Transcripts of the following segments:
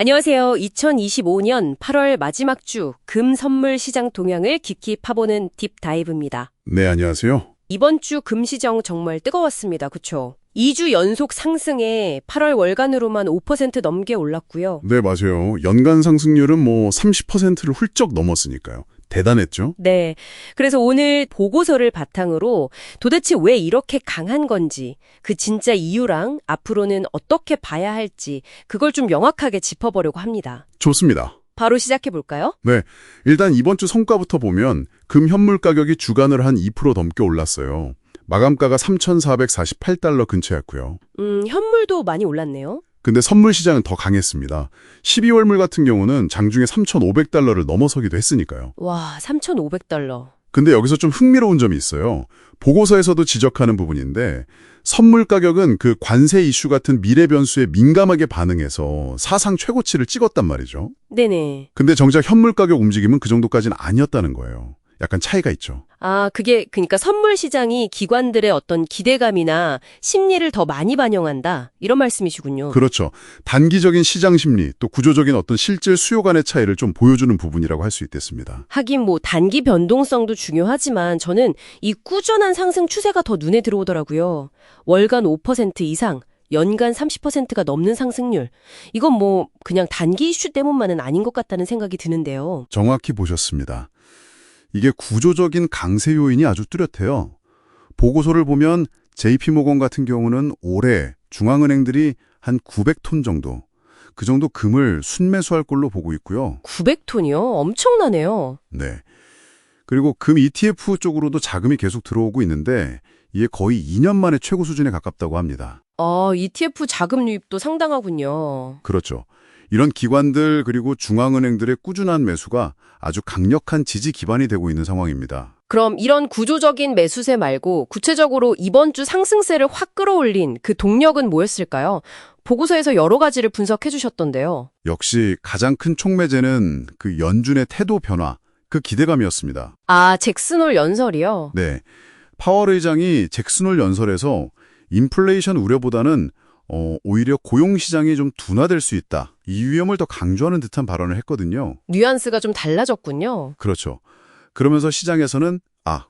안녕하세요. 2025년 8월 마지막 주 금 선물 시장 동향을 깊이 파보는 딥다이브입니다. 네, 안녕하세요. 이번 주 금 시장 정말 뜨거웠습니다. 그쵸? 2주 연속 상승에 8월 월간으로만 5% 넘게 올랐고요. 네, 맞아요. 연간 상승률은 30%를 훌쩍 넘었으니까요. 대단했죠? 네. 그래서 오늘 보고서를 바탕으로 도대체 왜 이렇게 강한 건지, 그 진짜 이유랑 앞으로는 어떻게 봐야 할지 그걸 좀 명확하게 짚어보려고 합니다. 좋습니다. 바로 시작해볼까요? 네, 일단 이번 주 성과부터 보면 금 현물 가격이 주간으로 한 2% 넘게 올랐어요. 마감가가 3,448달러 근처였고요. 현물도 많이 올랐네요. 근데 선물 시장은 더 강했습니다. 12월물 같은 경우는 장중에 3,500달러를 넘어서기도 했으니까요. 와, 3,500달러. 근데 여기서 좀 흥미로운 점이 있어요. 보고서에서도 지적하는 부분인데 선물 가격은 그 관세 이슈 같은 미래 변수에 민감하게 반응해서 사상 최고치를 찍었단 말이죠. 네네. 근데 정작 현물 가격 움직임은 그 정도까지는 아니었다는 거예요. 약간 차이가 있죠. 아, 그게 그러니까 선물 시장이 기관들의 어떤 기대감이나 심리를 더 많이 반영한다. 이런 말씀이시군요. 그렇죠. 단기적인 시장 심리, 또 구조적인 어떤 실질 수요 간의 차이를 좀 보여주는 부분이라고 할 수 있겠습니다. 하긴 단기 변동성도 중요하지만 저는 이 꾸준한 상승 추세가 더 눈에 들어오더라고요. 월간 5% 이상, 연간 30%가 넘는 상승률. 이건 그냥 단기 이슈 때문만은 아닌 것 같다는 생각이 드는데요. 정확히 보셨습니다. 이게 구조적인 강세 요인이 아주 뚜렷해요. 보고서를 보면 JP모건 같은 경우는 올해 중앙은행들이 한 900톤 정도, 그 정도 금을 순매수할 걸로 보고 있고요. 900톤이요? 엄청나네요. 네. 그리고 금 ETF 쪽으로도 자금이 계속 들어오고 있는데 이게 거의 2년 만에 최고 수준에 가깝다고 합니다. ETF 자금 유입도 상당하군요. 그렇죠. 이런 기관들 그리고 중앙은행들의 꾸준한 매수가 아주 강력한 지지 기반이 되고 있는 상황입니다. 그럼 이런 구조적인 매수세 말고 구체적으로 이번 주 상승세를 확 끌어올린 그 동력은 뭐였을까요? 보고서에서 여러 가지를 분석해 주셨던데요. 역시 가장 큰 촉매제는 그 연준의 태도 변화, 그 기대감이었습니다. 아, 잭슨홀 연설이요? 네. 파월 의장이 잭슨홀 연설에서 인플레이션 우려보다는 오히려 고용시장이 좀 둔화될 수 있다. 이 위험을 더 강조하는 듯한 발언을 했거든요. 뉘앙스가 좀 달라졌군요. 그렇죠. 그러면서 시장에서는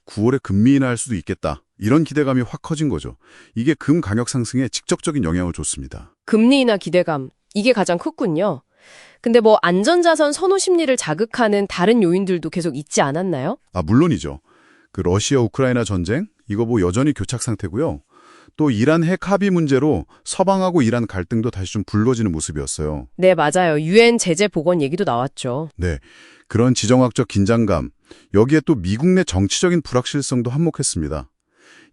9월에 금리 인하할 수도 있겠다. 이런 기대감이 확 커진 거죠. 이게 금 가격 상승에 직접적인 영향을 줬습니다. 금리 인하 기대감, 이게 가장 컸군요. 근데 안전자산 선호 심리를 자극하는 다른 요인들도 계속 있지 않았나요? 물론이죠. 그 러시아 우크라이나 전쟁, 이거 여전히 교착 상태고요. 또 이란 핵 합의 문제로 서방하고 이란 갈등도 다시 좀 불거지는 모습이었어요. 네, 맞아요. 유엔 제재 복원 얘기도 나왔죠. 네, 그런 지정학적 긴장감, 여기에 또 미국 내 정치적인 불확실성도 한몫했습니다.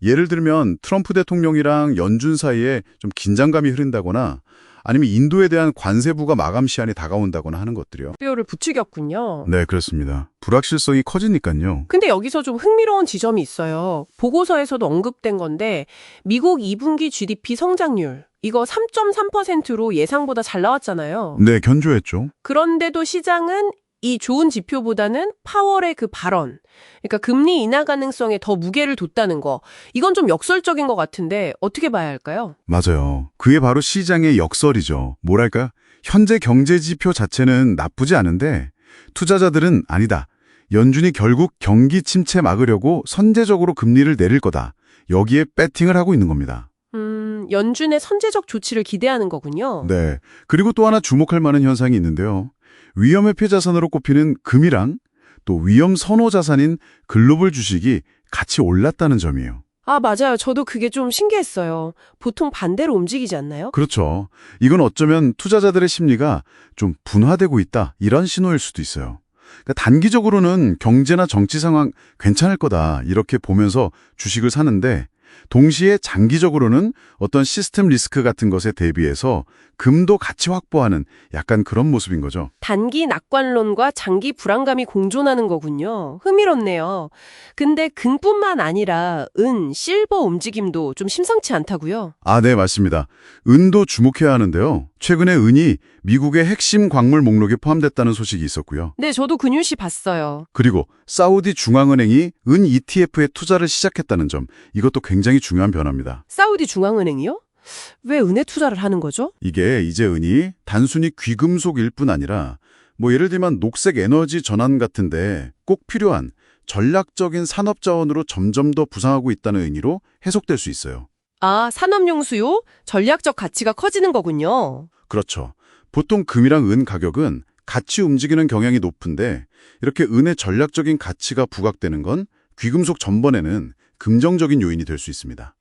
예를 들면 트럼프 대통령이랑 연준 사이에 좀 긴장감이 흐른다거나 아니면 인도에 대한 관세부가 마감 시한이 다가온다거나 하는 것들이요. 뼈를 부추겼군요. 네, 그렇습니다. 불확실성이 커지니까요. 근데 여기서 좀 흥미로운 지점이 있어요. 보고서에서도 언급된 건데 미국 2분기 GDP 성장률 이거 3.3%로 예상보다 잘 나왔잖아요. 네, 견조했죠. 그런데도 시장은 이 좋은 지표보다는 파월의 그 발언, 그러니까 금리 인하 가능성에 더 무게를 뒀다는 거, 이건 좀 역설적인 것 같은데 어떻게 봐야 할까요? 맞아요. 그게 바로 시장의 역설이죠. 뭐랄까? 현재 경제 지표 자체는 나쁘지 않은데 투자자들은 아니다. 연준이 결국 경기 침체 막으려고 선제적으로 금리를 내릴 거다. 여기에 배팅을 하고 있는 겁니다. 연준의 선제적 조치를 기대하는 거군요. 네. 그리고 또 하나 주목할 만한 현상이 있는데요. 위험회피 자산으로 꼽히는 금이랑 또 위험 선호 자산인 글로벌 주식이 같이 올랐다는 점이에요. 맞아요. 저도 그게 좀 신기했어요. 보통 반대로 움직이지 않나요? 그렇죠. 이건 어쩌면 투자자들의 심리가 좀 분화되고 있다. 이런 신호일 수도 있어요. 그러니까 단기적으로는 경제나 정치 상황 괜찮을 거다. 이렇게 보면서 주식을 사는데 동시에 장기적으로는 어떤 시스템 리스크 같은 것에 대비해서 금도 같이 확보하는 약간 그런 모습인 거죠. 단기 낙관론과 장기 불안감이 공존하는 거군요. 흥미롭네요. 근데 금뿐만 아니라 은, 실버 움직임도 좀 심상치 않다고요? 네, 맞습니다. 은도 주목해야 하는데요. 최근에 은이 미국의 핵심 광물 목록에 포함됐다는 소식이 있었고요. 네, 저도 그 뉴스 봤어요. 그리고 사우디 중앙은행이 은 ETF에 투자를 시작했다는 점, 이것도 굉장히 중요한 변화입니다. 사우디 중앙은행이요? 왜 은에 투자를 하는 거죠? 이게 이제 은이 단순히 귀금속일 뿐 아니라 뭐 예를 들면 녹색 에너지 전환 같은데 꼭 필요한 전략적인 산업 자원으로 점점 더 부상하고 있다는 의미로 해석될 수 있어요. 아, 산업용 수요? 전략적 가치가 커지는 거군요. 그렇죠. 보통 금이랑 은 가격은 같이 움직이는 경향이 높은데 이렇게 은의 전략적인 가치가 부각되는 건 귀금속 전반에는 긍정적인 요인이 될 수 있습니다.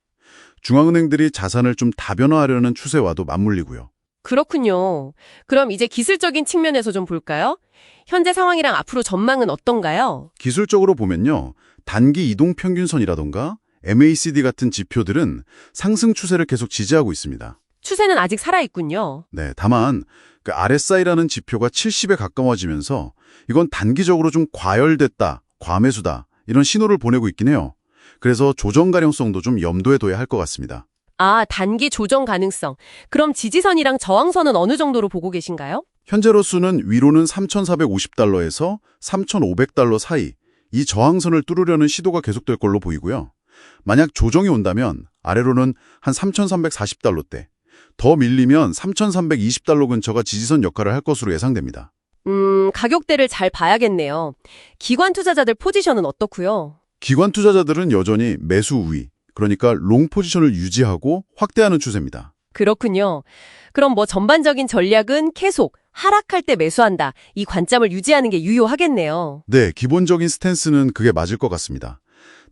중앙은행들이 자산을 좀 다변화하려는 추세와도 맞물리고요. 그렇군요. 그럼 이제 기술적인 측면에서 좀 볼까요? 현재 상황이랑 앞으로 전망은 어떤가요? 기술적으로 보면요. 단기 이동평균선이라던가 MACD 같은 지표들은 상승 추세를 계속 지지하고 있습니다. 추세는 아직 살아있군요. 네, 다만 그 RSI라는 지표가 70에 가까워지면서 이건 단기적으로 좀 과열됐다, 과매수다 이런 신호를 보내고 있긴 해요. 그래서 조정 가능성도 좀 염두에 둬야 할 것 같습니다. 아, 단기 조정 가능성. 그럼 지지선이랑 저항선은 어느 정도로 보고 계신가요? 현재로서는 위로는 3,450달러에서 3,500달러 사이 이 저항선을 뚫으려는 시도가 계속될 걸로 보이고요. 만약 조정이 온다면 아래로는 한 3,340달러대, 더 밀리면 3,320달러 근처가 지지선 역할을 할 것으로 예상됩니다. 가격대를 잘 봐야겠네요. 기관 투자자들 포지션은 어떻고요? 기관 투자자들은 여전히 매수 우위, 그러니까 롱 포지션을 유지하고 확대하는 추세입니다. 그렇군요. 그럼 뭐 전반적인 전략은 계속 하락할 때 매수한다. 이 관점을 유지하는 게 유효하겠네요. 네, 기본적인 스탠스는 그게 맞을 것 같습니다.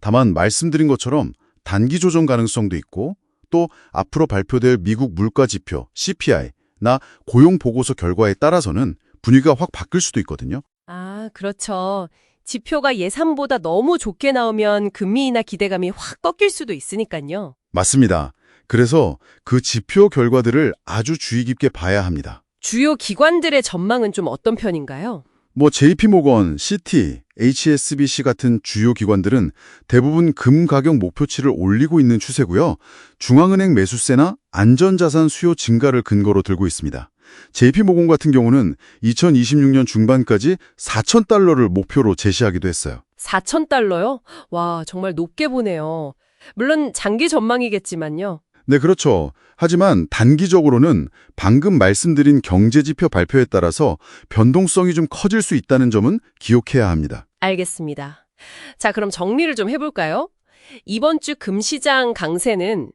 다만 말씀드린 것처럼 단기 조정 가능성도 있고 또 앞으로 발표될 미국 물가 지표, CPI나 고용 보고서 결과에 따라서는 분위기가 확 바뀔 수도 있거든요. 아, 그렇죠. 지표가 예상보다 너무 좋게 나오면 금리나 기대감이 확 꺾일 수도 있으니까요. 맞습니다. 그래서 그 지표 결과들을 아주 주의 깊게 봐야 합니다. 주요 기관들의 전망은 좀 어떤 편인가요? 뭐 JP모건, CT, HSBC 같은 주요 기관들은 대부분 금 가격 목표치를 올리고 있는 추세고요. 중앙은행 매수세나 안전자산 수요 증가를 근거로 들고 있습니다. JP모건 같은 경우는 2026년 중반까지 4,000달러를 목표로 제시하기도 했어요. 4,000달러요? 와, 정말 높게 보네요. 물론 장기 전망이겠지만요. 네, 그렇죠. 하지만 단기적으로는 방금 말씀드린 경제지표 발표에 따라서 변동성이 좀 커질 수 있다는 점은 기억해야 합니다. 알겠습니다. 자, 그럼 정리를 좀 해볼까요? 이번 주 금시장 강세는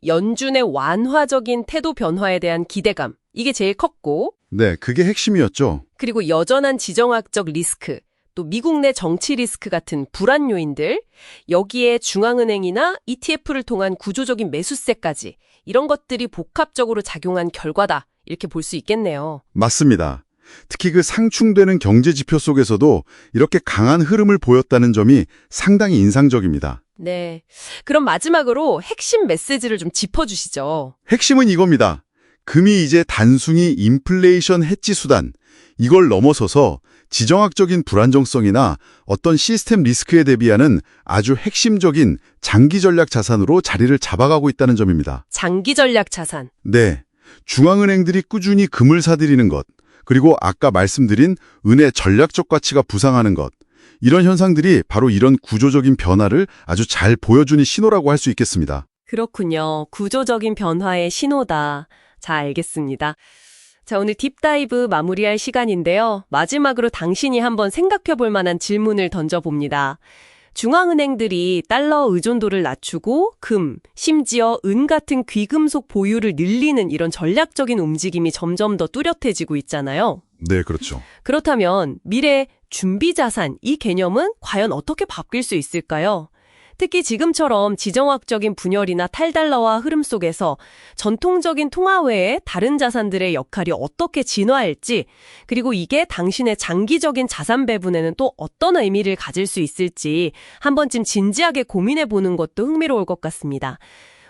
연준의 완화적인 태도 변화에 대한 기대감, 이게 제일 컸고, 네, 그게 핵심이었죠. 그리고 여전한 지정학적 리스크, 또 미국 내 정치 리스크 같은 불안 요인들, 여기에 중앙은행이나 ETF를 통한 구조적인 매수세까지 이런 것들이 복합적으로 작용한 결과다. 이렇게 볼 수 있겠네요. 맞습니다. 특히 그 상충되는 경제지표 속에서도 이렇게 강한 흐름을 보였다는 점이 상당히 인상적입니다. 네. 그럼 마지막으로 핵심 메시지를 좀 짚어주시죠. 핵심은 이겁니다. 금이 이제 단순히 인플레이션 해지 수단, 이걸 넘어서서 지정학적인 불안정성이나 어떤 시스템 리스크에 대비하는 아주 핵심적인 장기 전략 자산으로 자리를 잡아가고 있다는 점입니다. 장기 전략 자산. 네, 중앙은행들이 꾸준히 금을 사들이는 것, 그리고 아까 말씀드린 은의 전략적 가치가 부상하는 것, 이런 현상들이 바로 이런 구조적인 변화를 아주 잘 보여주는 신호라고 할 수 있겠습니다. 그렇군요. 구조적인 변화의 신호다. 자, 알겠습니다. 자, 오늘 딥다이브 마무리할 시간인데요. 마지막으로 당신이 한번 생각해 볼 만한 질문을 던져봅니다. 중앙은행들이 달러 의존도를 낮추고 금, 심지어 은 같은 귀금속 보유를 늘리는 이런 전략적인 움직임이 점점 더 뚜렷해지고 있잖아요. 네, 그렇죠. 그렇다면 미래 준비자산, 이 개념은 과연 어떻게 바뀔 수 있을까요? 특히 지금처럼 지정학적인 분열이나 탈달러화 흐름 속에서 전통적인 통화 외에 다른 자산들의 역할이 어떻게 진화할지, 그리고 이게 당신의 장기적인 자산 배분에는 또 어떤 의미를 가질 수 있을지 한 번쯤 진지하게 고민해 보는 것도 흥미로울 것 같습니다.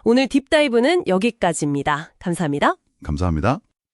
오늘 딥다이브는 여기까지입니다. 감사합니다. 감사합니다.